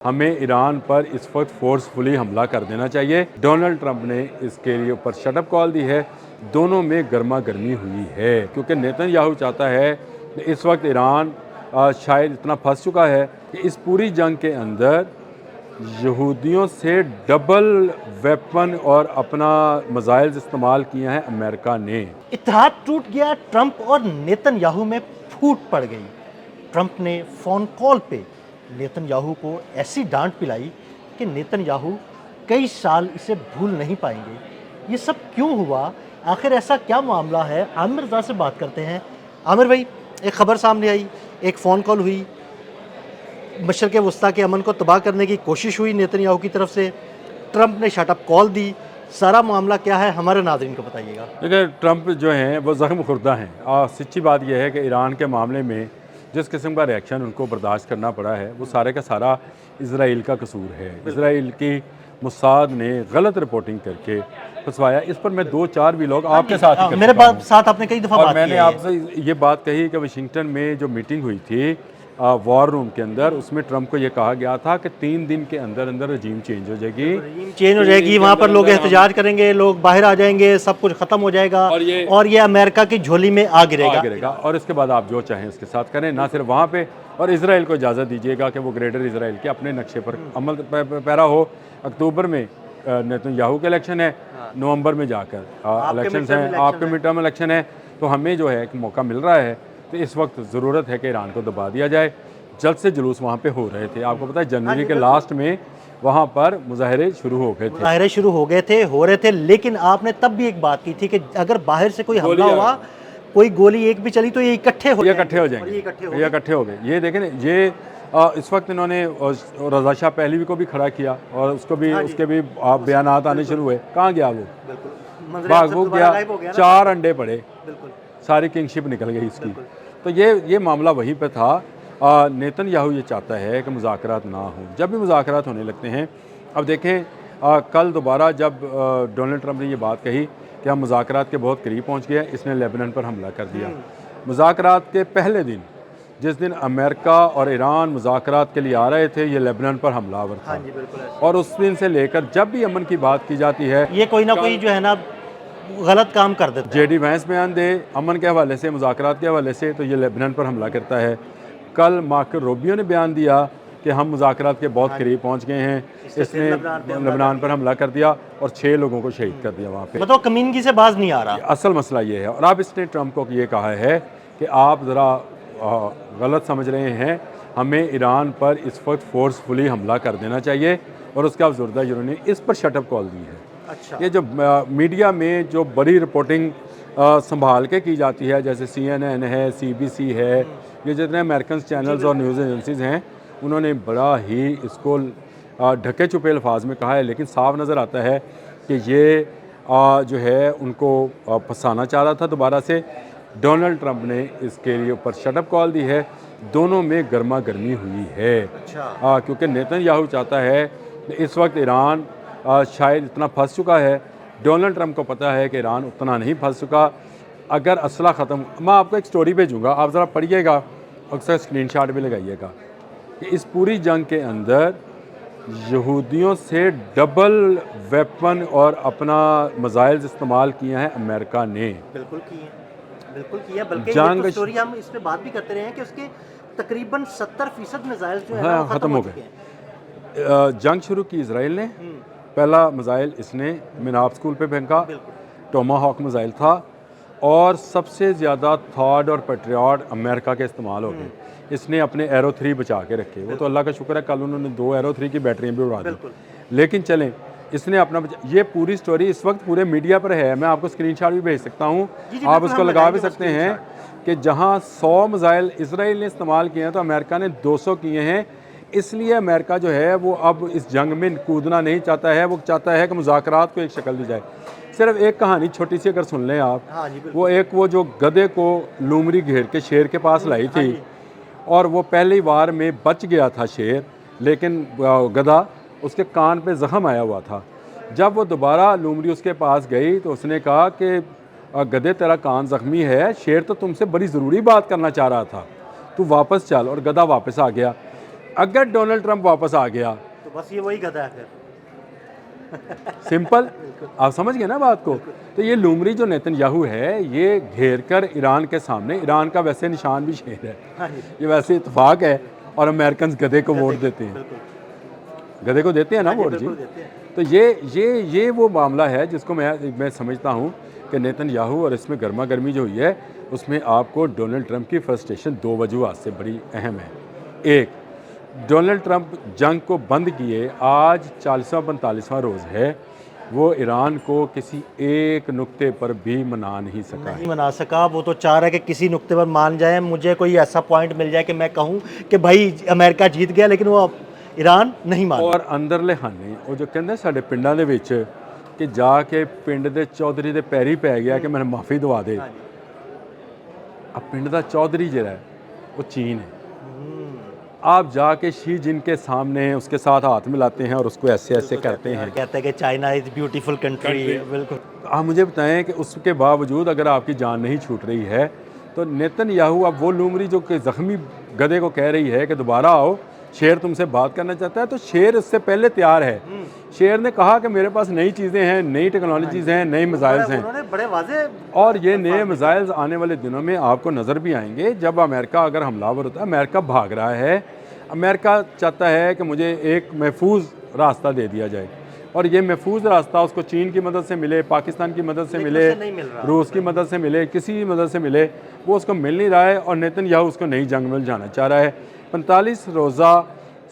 हमें ईरान पर इस वक्त फोर्सफुली हमला कर देना चाहिए। डोनाल्ड ट्रंप ने इसके लिए ऊपर शटअप कॉल दी है। दोनों में गर्मा गर्मी हुई है क्योंकि नेतन्याहू चाहता है कि इस वक्त ईरान शायद इतना फंस चुका है कि इस पूरी जंग के अंदर यहूदियों से डबल वेपन और अपना मिसाइल्स इस्तेमाल किया है अमेरिका ने। इत्तेहाद टूट गया, ट्रंप और नेतन्याहू में फूट पड़ गई। ट्रंप ने फ़ोन कॉल पे नेतन्याहू को ऐसी डांट पिलाई कि नेतन्याहू कई साल इसे भूल नहीं पाएंगे। ये सब क्यों हुआ, आखिर ऐसा क्या मामला है? आमिर रज़ा से बात करते हैं। आमिर भाई, एक ख़बर सामने आई, एक फ़ोन कॉल हुई, मशरिक़ वस्ता के अमन को तबाह करने की कोशिश हुई नेतन्याहू की तरफ से। ट्रंप ने शटअप कॉल दी। सारा मामला क्या है, हमारे नाज़रीन को बताइएगा। देखिए, ट्रंप जो हैं वो ज़ख्म खुर्दा हैं और सच्ची बात यह है कि ईरान के मामले में जिस किस्म का रिएक्शन उनको बर्दाश्त करना पड़ा है वो सारे का सारा इसराइल का कसूर है। इसराइल की मुसाद ने गलत रिपोर्टिंग करके फंसवाया। इस पर मैं 2-4 भी लोग आपके साथ ही मेरे साथ आपने कई दफ़ा और मैंने आपसे ये बात कही कि वाशिंगटन में जो मीटिंग हुई थी वॉर रूम के अंदर, उसमें ट्रंप को ये कहा गया था कि 3 दिन के अंदर अंदर रजीम चेंज हो जाएगी, वहाँ पर लोग एहतजाज करेंगे, लोग बाहर आ जाएंगे, सब कुछ ख़त्म हो जाएगा और ये अमेरिका की झोली में आ गिरेगा और इसके बाद आप जो चाहें उसके साथ करें, ना सिर्फ वहाँ पे, और इसराइल को इजाज़त दीजिएगा कि वो ग्रेटर इसराइल के अपने नक्शे पर अमल पैरा हो। अक्टूबर में नेतन्याहू के इलेक्शन है, नवंबर में जाकर इलेक्शन हैं, आपके मिड टर्म इलेक्शन है, तो हमें जो है एक मौका मिल रहा है। तो इस वक्त ज़रूरत है कि ईरान को दबा दिया जाए। जल्द से जुलूस वहाँ पे हो रहे थे, आपको पता है जनवरी के लास्ट में वहाँ पर मुजाहरे शुरू हो गए थे। लेकिन आपने तब भी एक बात की थी कि अगर बाहर से कोई हमला हुआ, कोई गोली एक भी चली तो ये इकट्ठे हो गए। ये देखें, ये इस वक्त इन्होंने रज़ा शाह पहलवी को भी खड़ा किया और उसके भी बयानात आने शुरू हुए। कहाँ गया वो? भाग वो गया, 4 अंडे पड़े, सारी किंगशिप निकल गई इसकी। तो ये मामला वहीं पे था। नेतन्याहू ये चाहता है कि मुज़ाकरात ना हो। जब भी मुज़ाकरात होने लगते हैं, अब देखें कल दोबारा जब डोनाल्ड ट्रंप ने ये बात कही कि हम मुज़ाकरात के बहुत करीब पहुंच गए, इसने लेबनान पर हमला कर दिया। मुज़ाकरात के पहले दिन, जिस दिन अमेरिका और ईरान मुज़ाकरात के लिए आ रहे थे, ये लेबनान पर हमलावर था। और उस दिन से लेकर जब भी अमन की बात की जाती है, ये कोई ना कोई जो है ना गलत काम कर देता है। जेडी वैंस बयान दे अमन के हवाले से, मुज़ाकरात के हवाले से, तो ये लेबनान पर हमला करता है। कल मार्को रूबियो ने बयान दिया कि हम मुज़ाकरात के बहुत करीब पहुंच गए हैं, इसने लेबनान पर हमला कर दिया और 6 लोगों को शहीद कर दिया वहाँ पे। मतलब कमीनगी से बाज नहीं आ रहा। असल मसला ये है। और अब इसने ट्रंप को ये कहा है कि आप ज़रा गलत समझ रहे हैं, हमें ईरान पर इस वक्त फोर्सफुली हमला कर देना चाहिए और उसके अफजरदा इन्होंने इस पर शटअप कॉल दी है। अच्छा। ये जो मीडिया में जो बड़ी रिपोर्टिंग संभाल के की जाती है, जैसे CNN है, CBC है, ये जितने अमेरिकन चैनल्स और न्यूज़ एजेंसीज़ हैं, उन्होंने बड़ा ही इसको ढके छुपे अल्फाज में कहा है, लेकिन साफ नज़र आता है कि ये जो है उनको फंसाना चाह रहा था दोबारा से। डोनाल्ड ट्रंप ने इसके लिए ऊपर शटअप कॉल दी है। दोनों में गर्मा गर्मी हुई है। अच्छा। क्योंकि नेतन्याहू चाहता है कि इस वक्त ईरान शायद इतना फंस चुका है। डोनाल्ड ट्रंप को पता है कि ईरान उतना नहीं फंस चुका। अगर असला ख़त्म, मैं आपको एक स्टोरी भेजूँगा, आप ज़रा पढ़िएगा, अक्सर स्क्रीनशॉट भी लगाइएगा, कि इस पूरी जंग के अंदर यहूदियों से डबल वेपन और अपना मिसाइल्स इस्तेमाल किया है अमेरिका ने। बिल्कुल किया। बल्कि ये तो स्टोरी हम इस पे बात भी करते रहे हैं कि उसके तकरीबन 70% मिसाइल्स जो है ख़त्म हो गए। जंग शुरू की इसराइल ने, पहला मिसाइल इसने मिनाब स्कूल पे फेंका, टोमाहॉक मिसाइल था, और सबसे ज़्यादा थॉड और पेट्रियट अमेरिका के इस्तेमाल हो गए। इसने अपने एरो 3 बचा के रखे, वो तो अल्लाह का शुक्र है, कल उन्होंने 2 एरो 3 की बैटरियाँ भी उड़ा दी। लेकिन चलें, इसने अपना ये पूरी स्टोरी इस वक्त पूरे मीडिया पर है। मैं आपको स्क्रीनशॉट भी भेज सकता हूँ, आप उसको लगा भी सकते हैं कि जहाँ 100 मिसाइल इसराइल ने इस्तेमाल किए हैं तो अमेरिका ने 200 किए हैं। इसलिए अमेरिका जो है वो अब इस जंग में कूदना नहीं चाहता है, वो चाहता है कि मुज़ाकरात को एक शक्ल दी जाए। सिर्फ एक कहानी छोटी सी अगर सुन लें आप, वो जो गधे को लूमरी घेर के शेर के पास लाई थी, और वो पहली बार में बच गया था शेर, लेकिन गधा उसके कान पे ज़ख़म आया हुआ था। जब वो दोबारा लूमरी उसके पास गई तो उसने कहा कि गधे तेरा कान ज़ख्मी है, शेर तो तुमसे बड़ी ज़रूरी बात करना चाह रहा था, तू वापस चल, और गधा वापस आ गया। अगर डोनाल्ड ट्रंप वापस आ गया, तो बस ये वही गधा है फिर। सिंपल, आप समझ गए ना बात को। तो ये लूमड़ी जो नेतन्याहू है, ये घेर कर ईरान के सामने, ईरान का वैसे निशान भी शेर है, हाँ जी, ये वैसे इत्तेफाक है, और अमेरिकन गधे को वोट देते हैं, बिल्कुल। गधे को देते हैं ना हाँ जी, वोट जी। बिल्कुल देते हैं। तो ये वो मामला है जिसको मैं समझता हूँ कि नेतन्याहू और इसमें गर्मा गर्मी जो हुई है, उसमें आपको डोनाल्ड ट्रंप की फ्रस्ट्रेशन दो वजूहत से बड़ी अहम है। एक, डोनाल्ड ट्रंप जंग को बंद किए आज 40वां-45वां रोज़ है, वो ईरान को किसी एक नुक्ते पर भी मना नहीं सका है। नहीं मना सका, वो तो चाह रहा है कि किसी नुक्ते पर मान जाए, मुझे कोई ऐसा पॉइंट मिल जाए कि मैं कहूँ कि भाई अमेरिका जीत गया, लेकिन वो ईरान नहीं मान। और अंदरले खाने ਉਹ ਜੋ ਕਹਿੰਦੇ ਸਾਡੇ ਪਿੰਡਾਂ ਦੇ ਵਿੱਚ ਕਿ ਜਾ ਕੇ ਪਿੰਡ ਦੇ ਚੌਧਰੀ ਦੇ ਪੈਰੀ ਪੈ ਗਿਆ ਕਿ ਮੈਨੂੰ ਮਾਫੀ ਦਵਾ ਦੇ। अब पिंड ਦਾ चौधरी ਜਿਹੜਾ है वो चीन है। आप जाके शी जिनके सामने उसके साथ हाथ मिलाते हैं और उसको ऐसे ऐसे करते हैं। कहते हैं कि चाइना इज ब्यूटीफुल कंट्री। बिल्कुल। आप मुझे बताएं कि उसके बावजूद अगर आपकी जान नहीं छूट रही है, तो नेतन्याहू अब वो लूमड़ी जो कि ज़ख्मी गधे को कह रही है कि दोबारा आओ, शेर तुमसे बात करना चाहता है, तो शेर इससे पहले तैयार है। शेर ने कहा कि मेरे पास नई चीज़ें हैं, नई टेक्नोलॉजीज़ हैं, नई मिसाइल्स हैं, उन्होंने बड़े वाज़ेह और ये नए मिसाइल्स आने वाले दिनों में आपको नज़र भी आएंगे। जब अमेरिका अगर हमलावर होता है, अमेरिका भाग रहा है, अमेरिका चाहता है कि मुझे एक महफूज रास्ता दे दिया जाए, और ये महफूज रास्ता उसको चीन की मदद से मिले, पाकिस्तान की मदद से मिले, नहीं मिल रहा। रूस की मदद से मिले, किसी की मदद से मिले, वो उसको मिल नहीं रहा है, और नेतन्याहू उसको नई जंग में जाना चाह रहा है। 45 रोज़ा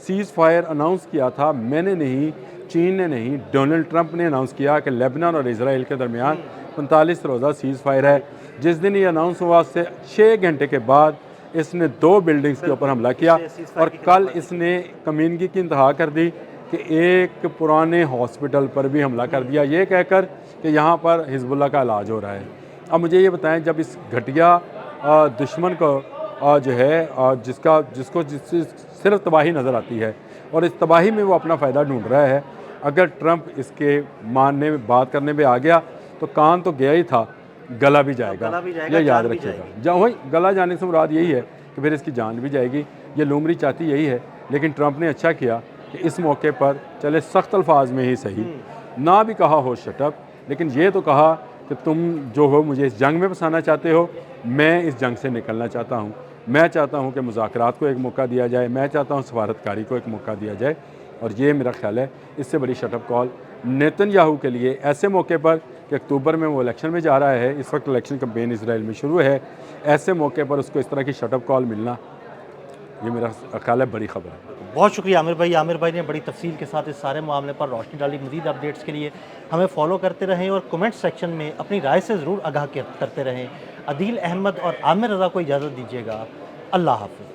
सीज़ फायर अनाउंस किया था, मैंने नहीं, चीन ने नहीं, डोनाल्ड ट्रंप ने अनाउंस किया कि लेबनान और इजराइल के दरमियान 45 रोज़ा सीज़ फायर है। जिस दिन ये अनाउंस हुआ उससे 6 घंटे के बाद इसने 2 बिल्डिंग्स के ऊपर हमला किया, और कल इसने कमीनगी की इंतहा कर दी कि एक पुराने हॉस्पिटल पर भी हमला कर दिया, ये कहकर कि यहाँ पर हिजबुल्लाह का इलाज हो रहा है। अब मुझे ये बताएं, जब इस घटिया दुश्मन को जो है जिसको सिर्फ तबाही नज़र आती है, और इस तबाही में वो अपना फ़ायदा ढूंढ रहा है, अगर ट्रंप इसके मानने में बात करने में आ गया तो कान तो गया ही था, गला भी जाएगा, ये याद रखिएगा। जहाँ वही गला जाने से मुराद यही है कि फिर इसकी जान भी जाएगी। ये लूमड़ी चाहती यही है, लेकिन ट्रंप ने अच्छा किया कि इस मौके पर चले सख्त अल्फाज में ही सही ना भी कहा हो शटअप, लेकिन ये तो कहा कि तुम जो हो मुझे इस जंग में फंसाना चाहते हो, मैं इस जंग से निकलना चाहता हूँ, मैं चाहता हूँ कि मुज़ाकरात को एक मौका दिया जाए, मैं चाहता हूँ सफारतकारी को एक मौका दिया जाए, और ये मेरा ख्याल है इससे बड़ी शटअप कॉल नेतन्याहू के लिए ऐसे मौके पर कि अक्टूबर में वो इलेक्शन में जा रहा है, इस वक्त इलेक्शन कैंपेन इसराइल में शुरू है, ऐसे मौके पर उसको इस तरह की शटअप कॉल मिलना, ये मेरा ख्याल है बड़ी खबर है। बहुत शुक्रिया आमिर भाई। आमिर भाई ने बड़ी तफसील के साथ इस सारे मामले पर रोशनी डाली। मज़ीद अपडेट्स के लिए हमें फॉलो करते रहें और कमेंट सेक्शन में अपनी राय से ज़रूर आगाह करते रहें। अदील अहमद और आमिर रज़ा को इजाज़त दीजिएगा। अल्लाह हाफ़िज़।